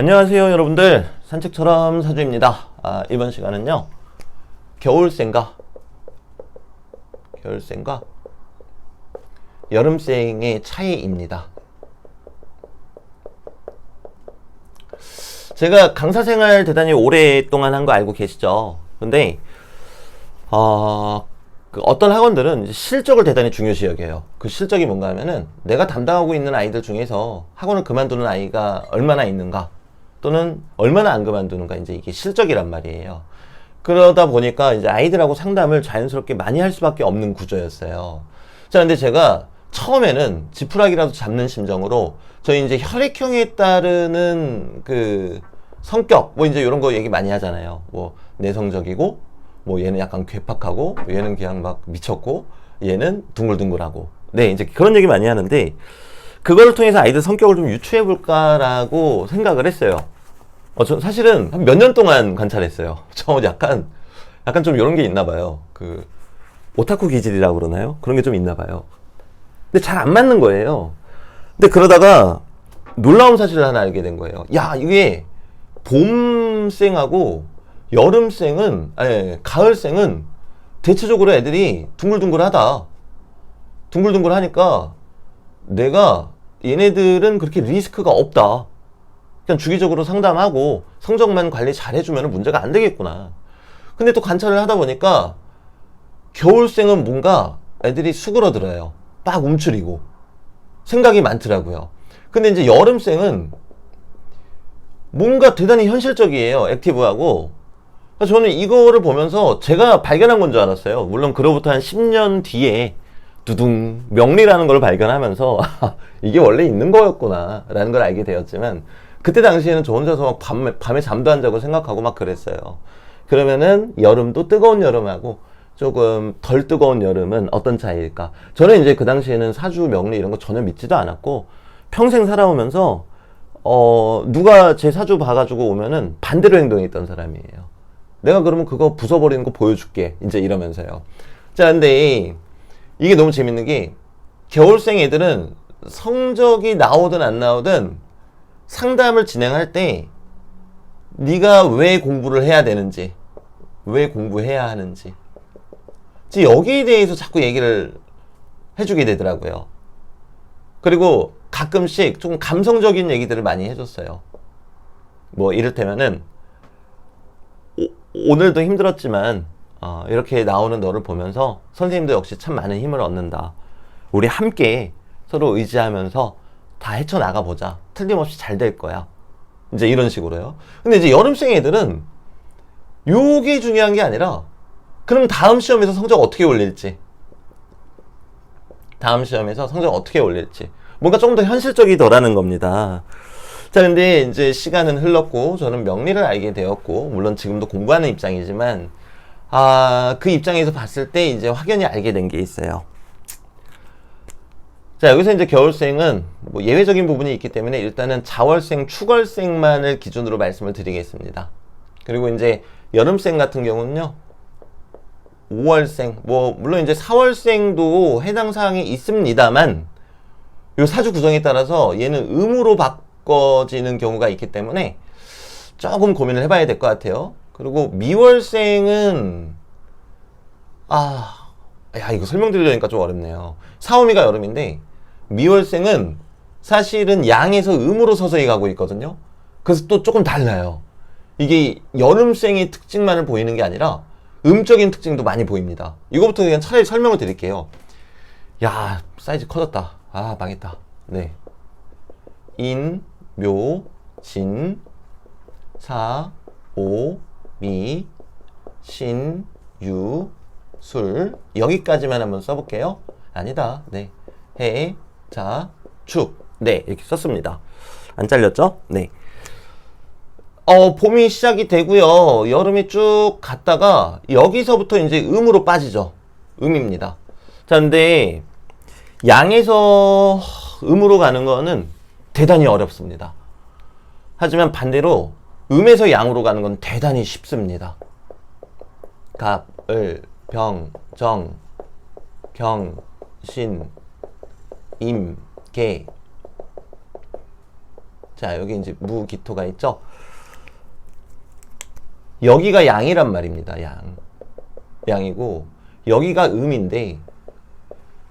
안녕하세요 여러분들, 산책처럼 사주입니다. 이번 시간은요 겨울생과 여름생의 차이입니다. 제가 강사생활 대단히 오랫동안 한 거 알고 계시죠? 근데 어떤 학원들은 실적을 대단히 중요시 여겨요. 그 실적이 뭔가 하면은 내가 담당하고 있는 아이들 중에서 학원을 그만두는 아이가 얼마나 있는가, 또는 얼마나 안 그만두는가, 이제 이게 실적이란 말이에요. 그러다 보니까 이제 아이들하고 상담을 자연스럽게 많이 할 수밖에 없는 구조였어요. 자, 근데 제가 처음에는 지푸라기라도 잡는 심정으로 저희 이제 혈액형에 따르는 그 성격, 뭐 이제 이런 거 얘기 많이 하잖아요. 뭐 내성적이고, 뭐 얘는 약간 괴팍하고, 얘는 그냥 막 미쳤고, 얘는 둥글둥글하고. 네, 이제 그런 얘기 많이 하는데, 그거를 통해서 아이들 성격을 좀 유추해 볼까라고 생각을 했어요. 저 사실은 한 몇 년 동안 관찰했어요. 저 약간 좀 이런 게 있나 봐요. 그 오타쿠 기질이라고 그러나요? 그런 게 좀 있나 봐요. 근데 잘 안 맞는 거예요. 근데 그러다가 놀라운 사실을 하나 알게 된 거예요. 야, 이게 봄생하고 여름생은, 아니, 가을생은 대체적으로 애들이 둥글둥글하다. 둥글둥글하니까 내가 얘네들은 그렇게 리스크가 없다. 그냥 주기적으로 상담하고 성적만 관리 잘 해주면 문제가 안 되겠구나. 근데 또 관찰을 하다 보니까 겨울생은 뭔가 애들이 수그러들어요. 빡 움츠리고 생각이 많더라고요. 근데 이제 여름생은 뭔가 대단히 현실적이에요. 액티브하고. 저는 이거를 보면서 제가 발견한 건 줄 알았어요. 물론 그로부터 한 10년 뒤에 두둥 명리라는 걸 발견하면서 이게 원래 있는 거였구나 라는 걸 알게 되었지만, 그때 당시에는 저 혼자서 막 밤에 잠도 안 자고 생각하고 막 그랬어요. 그러면은 여름도 뜨거운 여름하고 조금 덜 뜨거운 여름은 어떤 차이일까? 저는 이제 그 당시에는 사주 명리 이런 거 전혀 믿지도 않았고, 평생 살아오면서 누가 제 사주 봐가지고 오면은 반대로 행동했던 사람이에요. 내가 그러면 그거 부숴버리는 거 보여줄게, 이제 이러면서요. 자, 근데 이게 너무 재밌는 게, 겨울생 애들은 성적이 나오든 안 나오든 상담을 진행할 때 네가 왜 공부를 해야 되는지, 왜 공부해야 하는지, 여기에 대해서 자꾸 얘기를 해주게 되더라고요. 그리고 가끔씩 좀 감성적인 얘기들을 많이 해줬어요. 뭐 이를테면은 오늘도 힘들었지만 이렇게 나오는 너를 보면서 선생님도 역시 참 많은 힘을 얻는다. 우리 함께 서로 의지하면서 다 헤쳐나가 보자. 틀림없이 잘 될 거야. 이제 이런 식으로요. 근데 이제 여름생 애들은 요게 중요한 게 아니라, 그럼 다음 시험에서 성적 어떻게 올릴지, 뭔가 좀 더 현실적이더라는 겁니다. 자, 근데 이제 시간은 흘렀고 저는 명리를 알게 되었고, 물론 지금도 공부하는 입장이지만 그 입장에서 봤을 때 이제 확연히 알게 된 게 있어요. 자, 여기서 이제 겨울생은 뭐 예외적인 부분이 있기 때문에 일단은 자월생, 축월생만을 기준으로 말씀을 드리겠습니다. 그리고 이제 여름생 같은 경우는요, 5월생, 뭐 물론 이제 4월생도 해당 사항이 있습니다만, 요 사주 구성에 따라서 얘는 음으로 바꿔지는 경우가 있기 때문에 조금 고민을 해봐야 될 것 같아요. 그리고 미월생은 이거 설명드리려니까 좀 어렵네요. 사오미가 여름인데 미월생은 사실은 양에서 음으로 서서히 가고 있거든요. 그래서 또 조금 달라요. 이게 여름생의 특징만을 보이는 게 아니라 음적인 특징도 많이 보입니다. 이거부터 그냥 차라리 설명을 드릴게요. 야, 사이즈 커졌다. 망했다. 네. 인, 묘, 진, 사, 오, 미, 신, 유, 술. 여기까지만 한번 써볼게요. 아니다. 네. 해, 자, 축. 네, 이렇게 썼습니다. 안 잘렸죠? 네. 봄이 시작이 되고요. 여름이 쭉 갔다가 여기서부터 이제 음으로 빠지죠. 음입니다. 자, 근데 양에서 음으로 가는 거는 대단히 어렵습니다. 하지만 반대로 음에서 양으로 가는 건 대단히 쉽습니다. 갑, 을, 병, 정, 경, 신, 임, 개. 자, 여기 이제 무기토가 있죠. 여기가 양이란 말입니다. 양이고 여기가 음인데,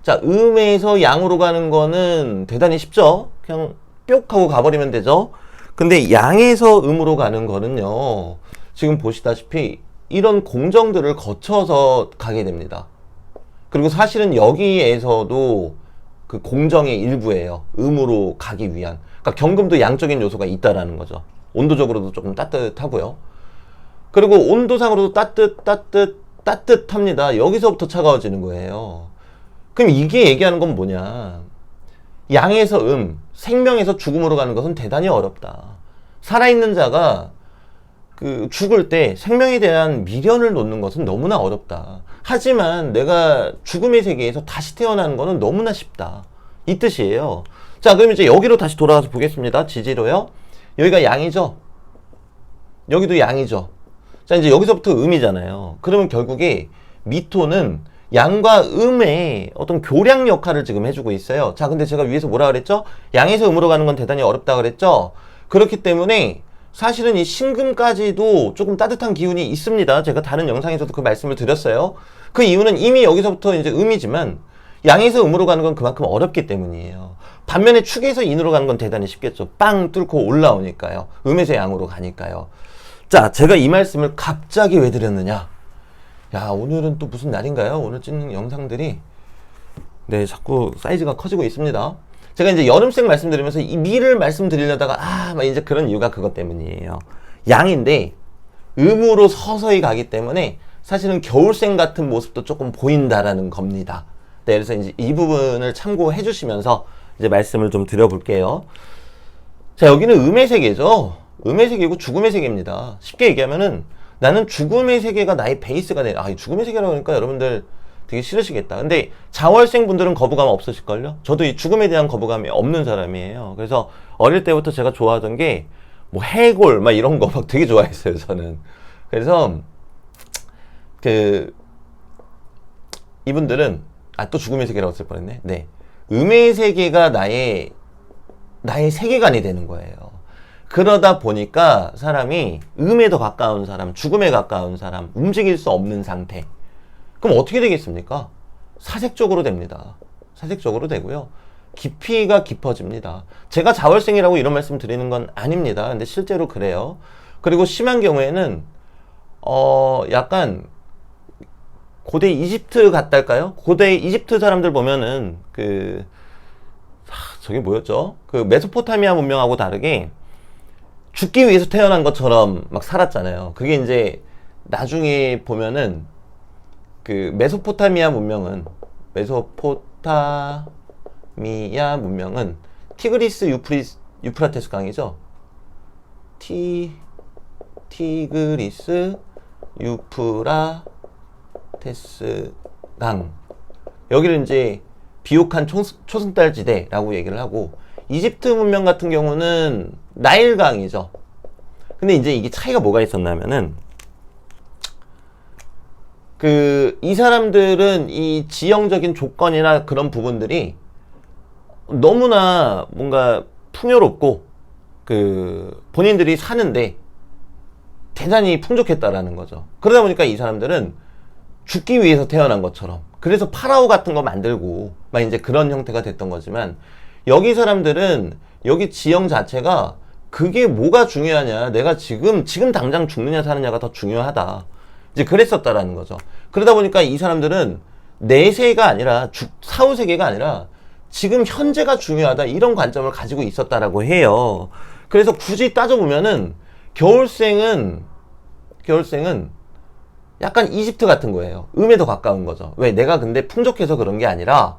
자, 음에서 양으로 가는 거는 대단히 쉽죠. 그냥 뿅 하고 가버리면 되죠. 근데 양에서 음으로 가는 거는요, 지금 보시다시피 이런 공정들을 거쳐서 가게 됩니다. 그리고 사실은 여기에서도 그 공정의 일부예요. 음으로 가기 위한. 그러니까 경금도 양적인 요소가 있다라는 거죠. 온도적으로도 조금 따뜻하고요. 그리고 온도상으로도 따뜻합니다. 여기서부터 차가워지는 거예요. 그럼 이게 얘기하는 건 뭐냐? 양에서 생명에서 죽음으로 가는 것은 대단히 어렵다. 살아있는 자가 그 죽을 때 생명에 대한 미련을 놓는 것은 너무나 어렵다. 하지만 내가 죽음의 세계에서 다시 태어나는 것은 너무나 쉽다. 이 뜻이에요. 자, 그럼 이제 여기로 다시 돌아가서 보겠습니다. 지지로요. 여기가 양이죠. 여기도 양이죠. 자, 이제 여기서부터 음이잖아요. 그러면 결국에 미토는 양과 음의 어떤 교량 역할을 지금 해주고 있어요. 자, 근데 제가 위에서 뭐라 그랬죠? 양에서 음으로 가는 건 대단히 어렵다 그랬죠? 그렇기 때문에 사실은 이 신금까지도 조금 따뜻한 기운이 있습니다. 제가 다른 영상에서도 그 말씀을 드렸어요. 그 이유는 이미 여기서부터 이제 음이지만 양에서 음으로 가는 건 그만큼 어렵기 때문이에요. 반면에 축에서 인으로 가는 건 대단히 쉽겠죠. 빵 뚫고 올라오니까요. 음에서 양으로 가니까요. 자, 제가 이 말씀을 갑자기 왜 드렸느냐? 야, 오늘은 또 무슨 날인가요? 오늘 찍는 영상들이 네, 자꾸 사이즈가 커지고 있습니다. 제가 이제 여름색 말씀드리면서 이 미를 말씀드리려다가 막 이제 그런 이유가 그것 때문이에요. 양인데 음으로 서서히 가기 때문에 사실은 겨울생 같은 모습도 조금 보인다라는 겁니다. 네, 그래서 이제 이 부분을 참고해 주시면서 이제 말씀을 좀 드려볼게요. 자, 여기는 음의 세계죠. 음의 세계고 죽음의 세계입니다. 쉽게 얘기하면은 나는 죽음의 세계가 나의 베이스가 돼. 죽음의 세계라고 하니까 여러분들 되게 싫으시겠다. 근데 자월생 분들은 거부감 없으실걸요? 저도 이 죽음에 대한 거부감이 없는 사람이에요. 그래서 어릴 때부터 제가 좋아하던 게 뭐 해골 막 이런 거 막 되게 좋아했어요, 저는. 그래서 이분들은 또 죽음의 세계라고 쓸 뻔했네. 네. 음의 세계가 나의 세계관이 되는 거예요. 그러다 보니까 사람이 음에 더 가까운 사람, 죽음에 가까운 사람, 움직일 수 없는 상태. 그럼 어떻게 되겠습니까? 사색적으로 됩니다. 사색적으로 되고요. 깊이가 깊어집니다. 제가 자월생이라고 이런 말씀 드리는 건 아닙니다. 근데 실제로 그래요. 그리고 심한 경우에는 약간 고대 이집트 같달까요? 고대 이집트 사람들 보면은 저게 뭐였죠? 그 메소포타미아 문명하고 다르게 죽기 위해서 태어난 것처럼 막 살았잖아요. 그게 이제 나중에 보면은 그 메소포타미아 문명은 티그리스 유프라테스 강이죠. 티그리스 유프라테스 강. 여기를 이제 비옥한 초승달지대라고 얘기를 하고, 이집트 문명 같은 경우는 나일강이죠. 근데 이제 이게 차이가 뭐가 있었냐면은 이 사람들은 이 지형적인 조건이나 그런 부분들이 너무나 뭔가 풍요롭고 본인들이 사는데 대단히 풍족했다라는 거죠. 그러다 보니까 이 사람들은 죽기 위해서 태어난 것처럼, 그래서 파라오 같은 거 만들고 막 이제 그런 형태가 됐던 거지만, 여기 사람들은 여기 지형 자체가 그게 뭐가 중요하냐, 내가 지금 당장 죽느냐 사느냐가 더 중요하다, 이제 그랬었다라는 거죠. 그러다 보니까 이 사람들은 내세가 아니라 사후세계가 아니라 지금 현재가 중요하다, 이런 관점을 가지고 있었다라고 해요. 그래서 굳이 따져보면은 겨울생은 약간 이집트 같은 거예요. 음에 더 가까운 거죠. 왜? 내가 근데 풍족해서 그런 게 아니라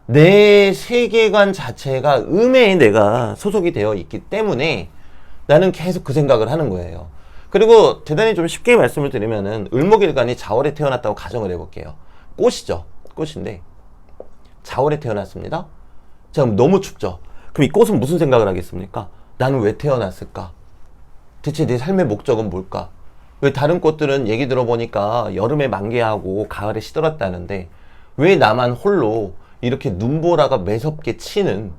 내 세계관 자체가 음에 내가 소속이 되어 있기 때문에 나는 계속 그 생각을 하는 거예요. 그리고 대단히 좀 쉽게 말씀을 드리면은 을목일간이 자월에 태어났다고 가정을 해볼게요. 꽃이죠. 꽃인데 자월에 태어났습니다. 자, 그럼 너무 춥죠. 그럼 이 꽃은 무슨 생각을 하겠습니까? 나는 왜 태어났을까? 대체 내 삶의 목적은 뭘까? 왜 다른 꽃들은 얘기 들어보니까 여름에 만개하고 가을에 시들었다는데 왜 나만 홀로 이렇게 눈보라가 매섭게 치는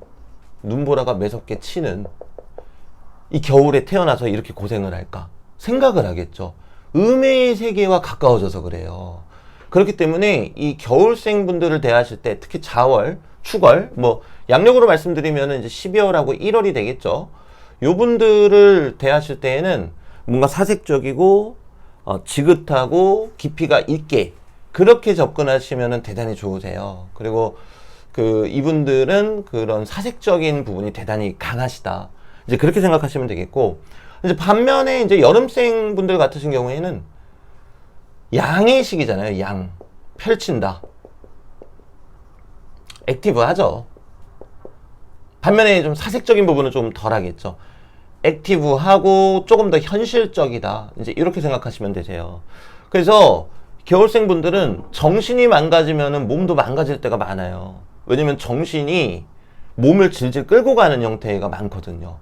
이 겨울에 태어나서 이렇게 고생을 할까 생각을 하겠죠. 음의 세계와 가까워져서 그래요. 그렇기 때문에 이 겨울생 분들을 대하실 때 특히 자월, 축월, 뭐 양력으로 말씀드리면 이제 12월하고 1월이 되겠죠. 요 분들을 대하실 때에는 뭔가 사색적이고 지긋하고 깊이가 있게 그렇게 접근하시면 대단히 좋으세요. 그리고 이분들은 그런 사색적인 부분이 대단히 강하시다. 이제 그렇게 생각하시면 되겠고, 이제 반면에 이제 여름생 분들 같으신 경우에는 양의 시기잖아요. 양. 펼친다. 액티브하죠. 반면에 좀 사색적인 부분은 좀 덜 하겠죠. 액티브하고 조금 더 현실적이다. 이제 이렇게 생각하시면 되세요. 그래서 겨울생 분들은 정신이 망가지면은 몸도 망가질 때가 많아요. 왜냐면 정신이 몸을 질질 끌고 가는 형태가 많거든요.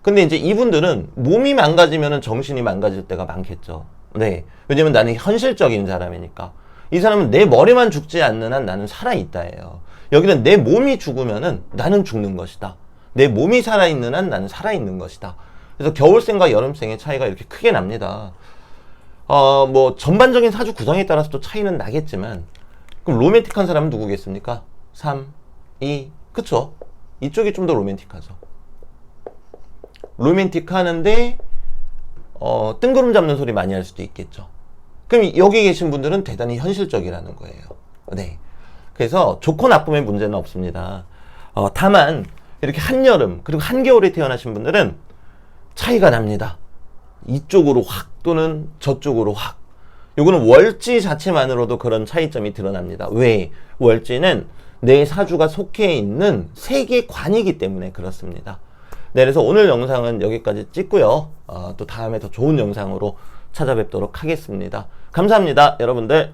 근데 이제 이분들은 몸이 망가지면은 정신이 망가질 때가 많겠죠. 네. 왜냐면 나는 현실적인 사람이니까. 이 사람은 내 머리만 죽지 않는 한 나는 살아있다예요. 여기는 내 몸이 죽으면은 나는 죽는 것이다. 내 몸이 살아있는 한 나는 살아있는 것이다. 그래서 겨울생과 여름생의 차이가 이렇게 크게 납니다. 뭐 전반적인 사주 구성에 따라서 또 차이는 나겠지만, 그럼 로맨틱한 사람은 누구겠습니까? 3, 2, 그쵸? 이쪽이 좀 더 로맨틱하죠. 로맨틱하는데 뜬구름 잡는 소리 많이 할 수도 있겠죠. 그럼 여기 계신 분들은 대단히 현실적이라는 거예요. 네. 그래서 좋고 나쁨의 문제는 없습니다. 다만 이렇게 한여름 그리고 한겨울에 태어나신 분들은 차이가 납니다. 이쪽으로 확 또는 저쪽으로 확. 요거는 월지 자체만으로도 그런 차이점이 드러납니다. 왜? 월지는 내 사주가 속해 있는 세계관이기 때문에 그렇습니다. 네, 그래서 오늘 영상은 여기까지 찍고요. 또 다음에 더 좋은 영상으로 찾아뵙도록 하겠습니다. 감사합니다, 여러분들.